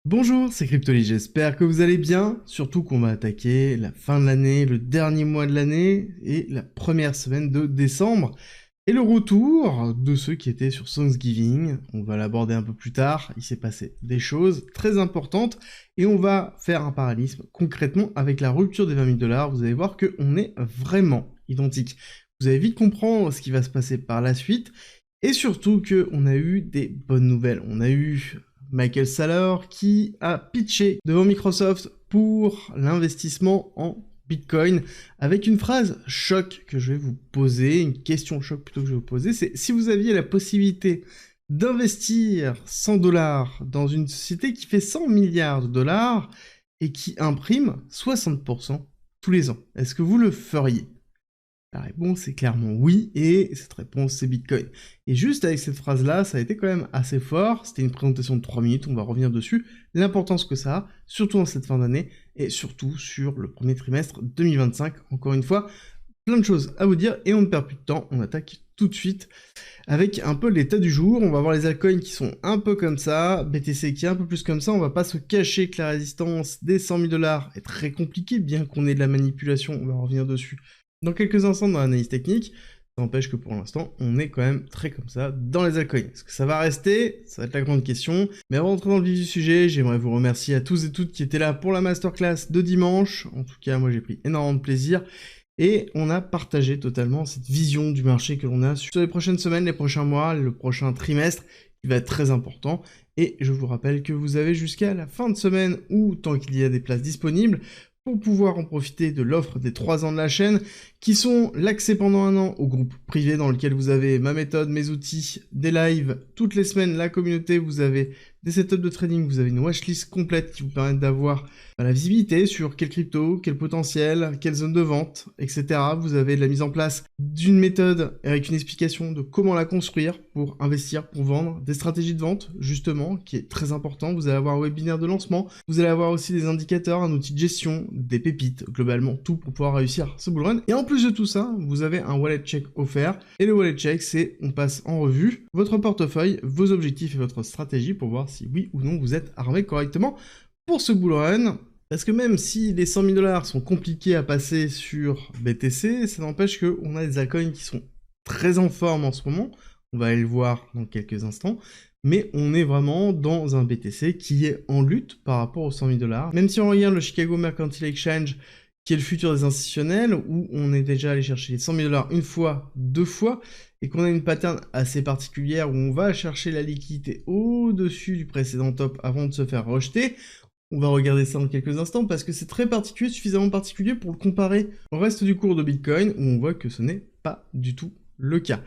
Bonjour, c'est Cryptoly, j'espère que vous allez bien, surtout qu'on va attaquer la fin de l'année, le dernier mois de l'année et la première semaine de décembre. Et le retour de ceux qui étaient sur Thanksgiving, on va l'aborder un peu plus tard, il s'est passé des choses très importantes et on va faire un parallélisme concrètement avec la rupture des 20 000 $, vous allez voir qu'on est vraiment identique. Vous allez vite comprendre ce qui va se passer par la suite et surtout qu'on a eu des bonnes nouvelles. On a eu Michael Saylor qui a pitché devant Microsoft pour l'investissement en Bitcoin avec une phrase choc que je vais vous poser, une question choc plutôt que je vais vous poser, c'est si vous aviez la possibilité d'investir 100 $ dans une société qui fait 100 milliards de dollars et qui imprime 60% tous les ans, est-ce que vous le feriez? La réponse est clairement oui, et cette réponse c'est Bitcoin. Et juste avec cette phrase-là, ça a été quand même assez fort, c'était une présentation de 3 minutes, on va revenir dessus, l'importance que ça a, surtout en cette fin d'année, et surtout sur le premier trimestre 2025, encore une fois, plein de choses à vous dire, et on ne perd plus de temps, on attaque tout de suite avec un peu l'état du jour. On va voir les altcoins qui sont un peu comme ça, BTC qui est un peu plus comme ça, on va pas se cacher que la résistance des 100 000 $ est très compliquée, bien qu'on ait de la manipulation, on va revenir dessus dans quelques instants dans l'analyse technique. Ça n'empêche que pour l'instant, on est quand même très comme ça dans les altcoins. Est-ce que ça va rester? Ça va être la grande question. Mais avant d'entrer dans le vif du sujet, j'aimerais vous remercier à tous et toutes qui étaient là pour la masterclass de dimanche. En tout cas, moi j'ai pris énormément de plaisir. Et on a partagé totalement cette vision du marché que l'on a sur les prochaines semaines, les prochains mois, le prochain trimestre, qui va être très important. Et je vous rappelle que vous avez jusqu'à la fin de semaine, ou tant qu'il y a des places disponibles, pour pouvoir en profiter de l'offre des 3 ans de la chaîne, qui sont l'accès pendant 1 an au groupe privé dans lequel vous avez ma méthode, mes outils, des lives toutes les semaines, la communauté, vous avez des setups de trading, vous avez une watchlist complète qui vous permet d'avoir la visibilité sur quel crypto, quel potentiel, quelle zone de vente, etc. Vous avez de la mise en place d'une méthode avec une explication de comment la construire pour investir, pour vendre, des stratégies de vente, justement, qui est très important. Vous allez avoir un webinaire de lancement, vous allez avoir aussi des indicateurs, un outil de gestion, des pépites, globalement tout pour pouvoir réussir ce bull run. Et en plus de tout ça, vous avez un wallet check offert. Et le wallet check, c'est on passe en revue votre portefeuille, vos objectifs et votre stratégie pour voir si oui ou non vous êtes armé correctement pour ce bull run. Parce que même si les 100 000 $ sont compliqués à passer sur BTC, ça n'empêche qu'on a des altcoins qui sont très en forme en ce moment. On va aller le voir dans quelques instants. Mais on est vraiment dans un BTC qui est en lutte par rapport aux 100 000 $. Même si on regarde le Chicago Mercantile Exchange, qui est le futur des institutionnels, où on est déjà allé chercher les 100 000 $ une fois, 2 fois, et qu'on a une pattern assez particulière où on va chercher la liquidité au-dessus du précédent top avant de se faire rejeter. On va regarder ça dans quelques instants parce que c'est très particulier, suffisamment particulier pour le comparer au reste du cours de Bitcoin où on voit que ce n'est pas du tout le cas.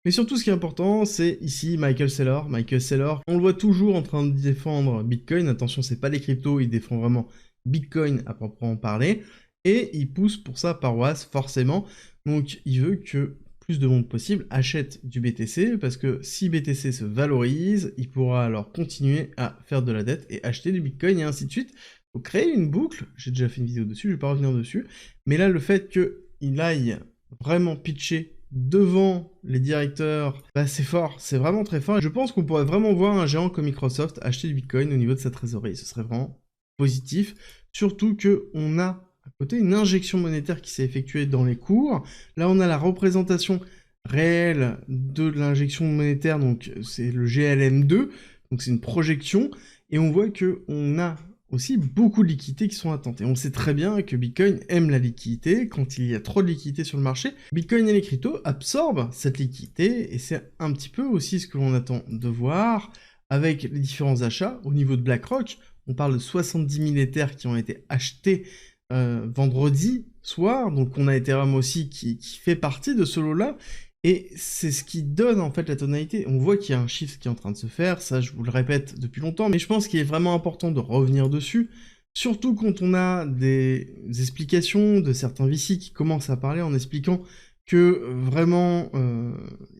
Mais surtout, ce qui est important, c'est ici Michael Saylor. Michael Saylor, on le voit toujours en train de défendre Bitcoin. Attention, c'est pas les cryptos, il défend vraiment Bitcoin à proprement parler. Et il pousse pour sa paroisse, forcément. Donc, il veut que plus de monde possible achète du BTC, parce que si BTC se valorise, il pourra alors continuer à faire de la dette et acheter du Bitcoin et ainsi de suite. Faut créer une boucle, j'ai déjà fait une vidéo dessus, je vais pas revenir dessus, mais là, le fait qu'il aille vraiment pitcher devant les directeurs, bah c'est fort, c'est vraiment très fort. Et je pense qu'on pourrait vraiment voir un géant comme Microsoft acheter du Bitcoin au niveau de sa trésorerie. Ce serait vraiment positif, surtout qu'on a à côté une injection monétaire qui s'est effectuée dans les cours. Là, on a la représentation réelle de l'injection monétaire, donc c'est le GLM2, donc c'est une projection, et on voit qu'on a aussi beaucoup de liquidités qui sont attentes. Et on sait très bien que Bitcoin aime la liquidité. Quand il y a trop de liquidité sur le marché, Bitcoin et les cryptos absorbent cette liquidité, et c'est un petit peu aussi ce que l'on attend de voir avec les différents achats. Au niveau de BlackRock, on parle de 70 000 Ethers qui ont été achetés vendredi soir, donc on a Ethereum aussi qui fait partie de ce lot-là, et c'est ce qui donne en fait la tonalité. On voit qu'il y a un shift qui est en train de se faire, ça je vous le répète depuis longtemps, mais je pense qu'il est vraiment important de revenir dessus, surtout quand on a des explications de certains VC qui commencent à parler en expliquant que vraiment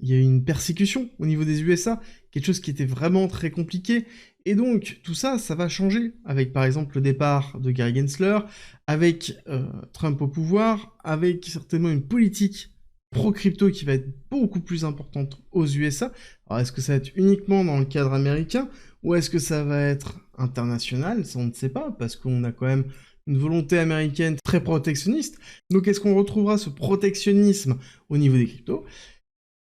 il y a eu une persécution au niveau des USA, quelque chose qui était vraiment très compliqué, et donc tout ça, ça va changer, avec par exemple le départ de Gary Gensler, avec Trump au pouvoir, avec certainement une politique pro-crypto qui va être beaucoup plus importante aux USA. Alors est-ce que ça va être uniquement dans le cadre américain, ou est-ce que ça va être international, ça on ne sait pas, parce qu'on a quand même une volonté américaine très protectionniste. Donc est-ce qu'on retrouvera ce protectionnisme au niveau des cryptos?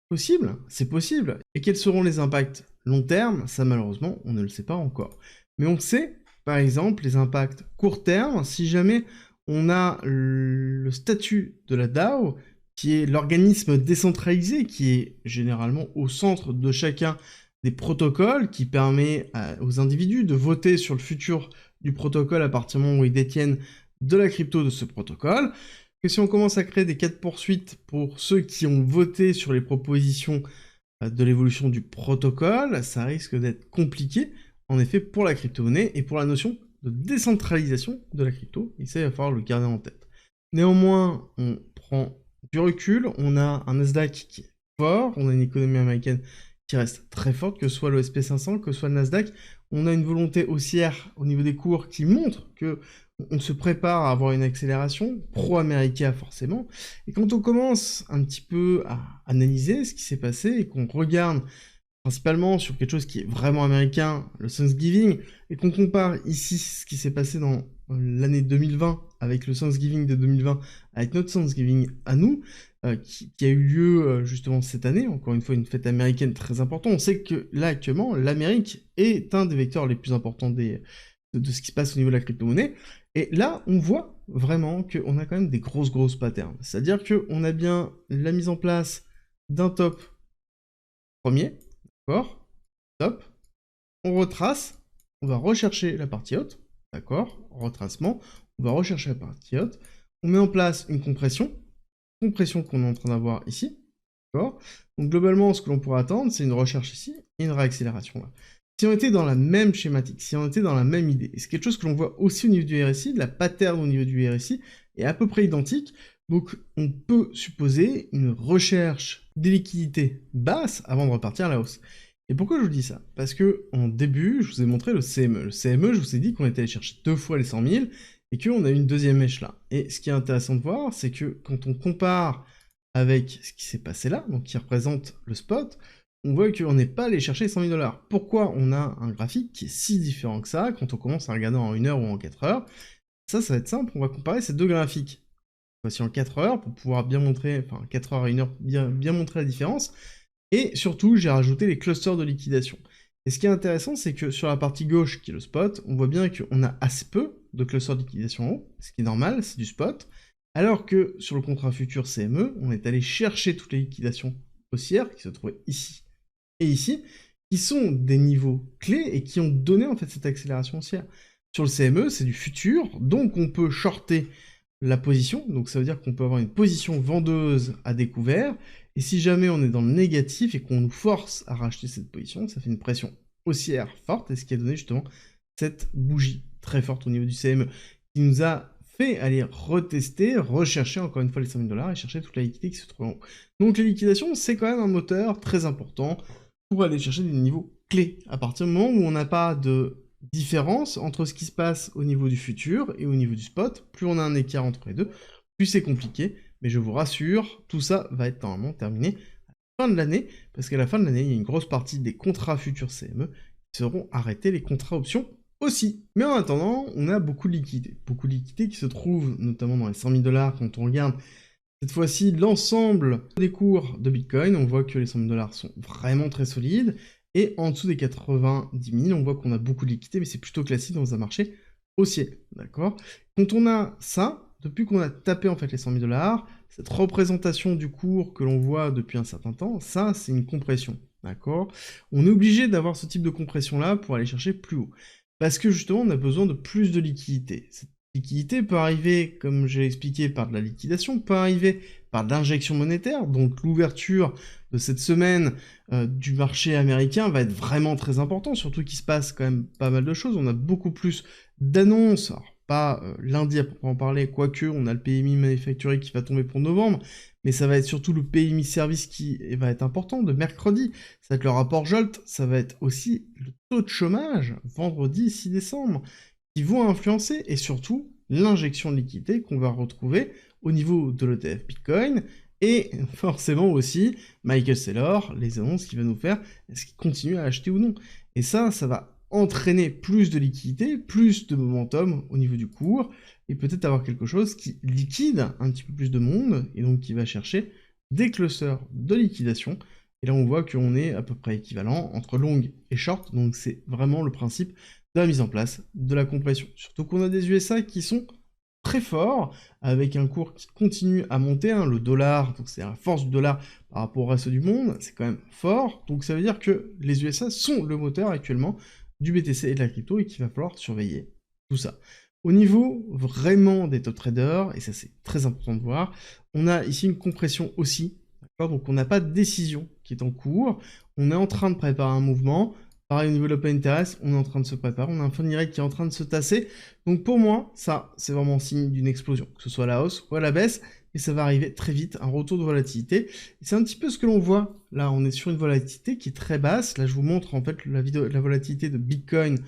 Possible, c'est possible. Et quels seront les impacts long terme? Ça malheureusement, on ne le sait pas encore. Mais on sait, par exemple, les impacts court terme, si jamais on a le statut de la DAO, qui est l'organisme décentralisé, qui est généralement au centre de chacun des protocoles, qui permet aux individus de voter sur le futur du protocole à partir du moment où ils détiennent de la crypto de ce protocole, que si on commence à créer des cas de poursuite pour ceux qui ont voté sur les propositions de l'évolution du protocole, ça risque d'être compliqué, en effet, pour la crypto-monnaie et pour la notion de décentralisation de la crypto. Et ça, il va falloir le garder en tête. Néanmoins, on prend du recul, on a un Nasdaq qui est fort, on a une économie américaine qui reste très forte, que ce soit le SP500, que ce soit le Nasdaq. On a une volonté haussière au niveau des cours qui montre que on se prépare à avoir une accélération pro-américaine forcément. Et quand on commence un petit peu à analyser ce qui s'est passé et qu'on regarde principalement sur quelque chose qui est vraiment américain, le Thanksgiving, et qu'on compare ici ce qui s'est passé dans l'année 2020 avec le Thanksgiving de 2020, avec notre Thanksgiving à nous, qui a eu lieu justement cette année, encore une fois une fête américaine très importante, on sait que là actuellement, l'Amérique est un des vecteurs les plus importants de ce qui se passe au niveau de la crypto-monnaie, et là on voit vraiment qu'on a quand même des grosses patterns, c'est-à-dire qu'on a bien la mise en place d'un top premier, d'accord, top, on retrace, on va rechercher la partie haute, d'accord, retracement, on va rechercher la partie haute, on met en place une compression qu'on est en train d'avoir ici, d'accord. Donc globalement, ce que l'on pourrait attendre, c'est une recherche ici et une réaccélération là. Si on était dans la même schématique, si on était dans la même idée, et c'est quelque chose que l'on voit aussi au niveau du RSI, de la pattern au niveau du RSI est à peu près identique, donc on peut supposer une recherche des liquidités basses avant de repartir à la hausse. Et pourquoi je vous dis ça? Parce que en début, je vous ai montré le CME. Le CME, je vous ai dit qu'on était allé chercher 2 fois les 100 000 et qu'on a une deuxième mèche là. Et ce qui est intéressant de voir, c'est que quand on compare avec ce qui s'est passé là, donc qui représente le spot, on voit qu'on n'est pas allé chercher 100 000 $. Pourquoi on a un graphique qui est si différent que ça quand on commence à regarder en 1 heure ou en 4 heures? Ça va être simple, on va comparer ces deux graphiques. Voici en 4 heures pour pouvoir bien montrer, enfin 4 heures et 1 heure, bien montrer la différence. Et surtout, j'ai rajouté les clusters de liquidation. Et ce qui est intéressant, c'est que sur la partie gauche, qui est le spot, on voit bien qu'on a assez peu de clusters de liquidation en haut, ce qui est normal, c'est du spot, alors que sur le contrat futur CME, on est allé chercher toutes les liquidations haussières qui se trouvaient ici et ici, qui sont des niveaux clés et qui ont donné en fait cette accélération haussière. Sur le CME, c'est du futur, donc on peut shorter la position, donc ça veut dire qu'on peut avoir une position vendeuse à découvert, et si jamais on est dans le négatif et qu'on nous force à racheter cette position, ça fait une pression haussière forte, et ce qui a donné justement cette bougie très forte au niveau du CME, qui nous a fait aller retester, rechercher encore une fois les 100 000 $ et chercher toute la liquidité qui se trouve en haut. Donc les liquidations, c'est quand même un moteur très important pour aller chercher des niveaux clés, à partir du moment où on n'a pas de différence entre ce qui se passe au niveau du futur et au niveau du spot. Plus on a un écart entre les deux, plus c'est compliqué, mais je vous rassure, tout ça va être normalement terminé à la fin de l'année, parce qu'à la fin de l'année, il y a une grosse partie des contrats futurs CME qui seront arrêtés, les contrats options aussi. Mais en attendant, on a beaucoup de liquidités qui se trouvent notamment dans les 100 000 $ quand on regarde cette fois-ci l'ensemble des cours de Bitcoin. On voit que les 100 000 $ sont vraiment très solides, et en dessous des 90 000, on voit qu'on a beaucoup de liquidités, mais c'est plutôt classique dans un marché haussier, d'accord? Quand on a ça, depuis qu'on a tapé en fait les 100 000 $, cette représentation du cours que l'on voit depuis un certain temps, ça c'est une compression, d'accord? On est obligé d'avoir ce type de compression-là pour aller chercher plus haut, parce que justement on a besoin de plus de liquidité. Cette liquidité peut arriver, comme j'ai expliqué, par de la liquidation, peut arriver par de l'injection monétaire, donc l'ouverture de cette semaine du marché américain va être vraiment très important, surtout qu'il se passe quand même pas mal de choses. On a beaucoup plus d'annonces, alors pas lundi à proprement parler, quoique on a le PMI manufacturier qui va tomber pour novembre, mais ça va être surtout le PMI service qui va être important, de mercredi, ça va être le rapport Jolt, ça va être aussi le taux de chômage, vendredi 6 décembre, qui vont influencer, et surtout l'injection de liquidité qu'on va retrouver au niveau de l'ETF Bitcoin, et forcément aussi Michael Saylor, les annonces qu'il va nous faire, est-ce qu'il continue à acheter ou non. Et ça va entraîner plus de liquidité, plus de momentum au niveau du cours, et peut-être avoir quelque chose qui liquide un petit peu plus de monde, et donc qui va chercher des clusters de liquidation. Et là, on voit qu'on est à peu près équivalent entre long et short, donc c'est vraiment le principe de la mise en place de la compression. Surtout qu'on a des USA qui sont très forts, avec un cours qui continue à monter, hein, le dollar, donc c'est la force du dollar par rapport au reste du monde, c'est quand même fort, donc ça veut dire que les USA sont le moteur actuellement du BTC et de la crypto, et qu'il va falloir surveiller tout ça. Au niveau vraiment des top traders, et ça c'est très important de voir, on a ici une compression aussi, donc on n'a pas de décision qui est en cours, on est en train de préparer un mouvement. Pareil au niveau de l'open interest, on est en train de se préparer, on a un fond direct qui est en train de se tasser. Donc pour moi, ça, c'est vraiment signe d'une explosion, que ce soit à la hausse ou à la baisse, et ça va arriver très vite, un retour de volatilité. C'est un petit peu ce que l'on voit. Là, on est sur une volatilité qui est très basse. Là, je vous montre en fait la volatilité de Bitcoin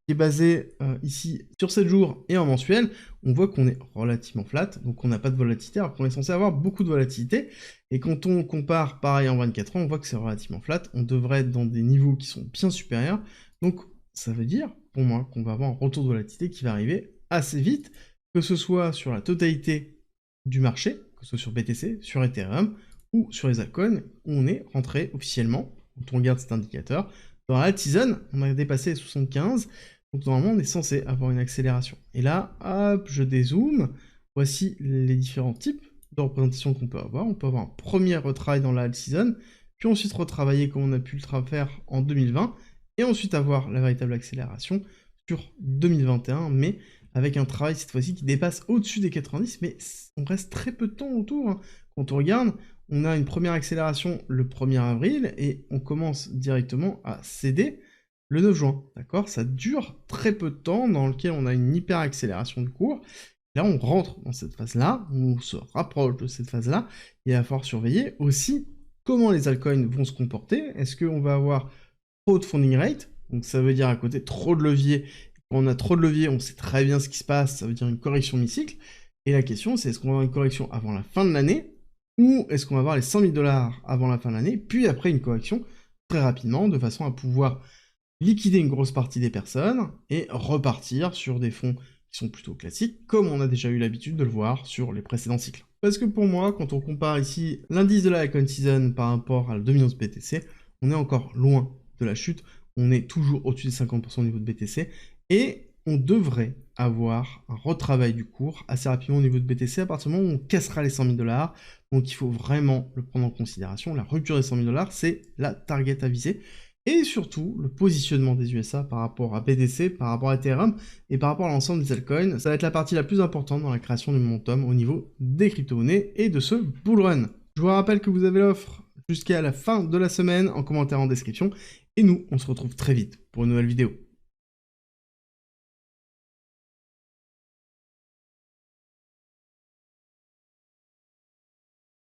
qui est basée ici sur 7 jours et en mensuel. On voit qu'on est relativement flat, donc on n'a pas de volatilité, alors qu'on est censé avoir beaucoup de volatilité. Et quand on compare pareil en 24 ans, on voit que c'est relativement flat. On devrait être dans des niveaux qui sont bien supérieurs. Donc ça veut dire, pour moi, qu'on va avoir un retour de volatilité qui va arriver assez vite, que ce soit sur la totalité du marché, que ce soit sur BTC, sur Ethereum, ou sur les altcoins, où on est rentré officiellement, quand on regarde cet indicateur. Dans la alt season, on a dépassé les 75, donc normalement on est censé avoir une accélération. Et là, hop, je dézoome, voici les différents types de représentation qu'on peut avoir. On peut avoir un premier retravail dans la alt season, puis ensuite retravailler comme on a pu le faire en 2020, et ensuite avoir la véritable accélération sur 2021, mais avec un travail cette fois-ci qui dépasse au-dessus des 90, mais on reste très peu de temps autour, hein. Quand on regarde, on a une première accélération le 1er avril, et on commence directement à céder le 9 juin, d'accord? Ça dure très peu de temps, dans lequel on a une hyper accélération du cours. Là, on rentre dans cette phase-là, on se rapproche de cette phase-là, et il va falloir surveiller aussi comment les altcoins vont se comporter. Est-ce qu'on va avoir trop de funding rate? Donc ça veut dire à côté trop de levier. Quand on a trop de levier, on sait très bien ce qui se passe, ça veut dire une correction mi-cycle. Et la question, c'est est-ce qu'on va avoir une correction avant la fin de l'année, ou est-ce qu'on va avoir les 100 000 $ avant la fin de l'année, puis après une correction très rapidement, de façon à pouvoir liquider une grosse partie des personnes, et repartir sur des fonds qui sont plutôt classiques, comme on a déjà eu l'habitude de le voir sur les précédents cycles. Parce que pour moi, quand on compare ici l'indice de la altcoin season par rapport à la dominance BTC, on est encore loin de la chute, on est toujours au-dessus des 50% au niveau de BTC, et on devrait avoir un retravail du cours assez rapidement au niveau de BTC à partir du moment où on cassera les 100 000 $, donc il faut vraiment le prendre en considération. La rupture des 100 000 $, c'est la target à viser. Et surtout, le positionnement des USA par rapport à BTC, par rapport à Ethereum, et par rapport à l'ensemble des altcoins, ça va être la partie la plus importante dans la création du momentum au niveau des crypto-monnaies et de ce bull run. Je vous rappelle que vous avez l'offre jusqu'à la fin de la semaine en commentaire en description, et nous, on se retrouve très vite pour une nouvelle vidéo.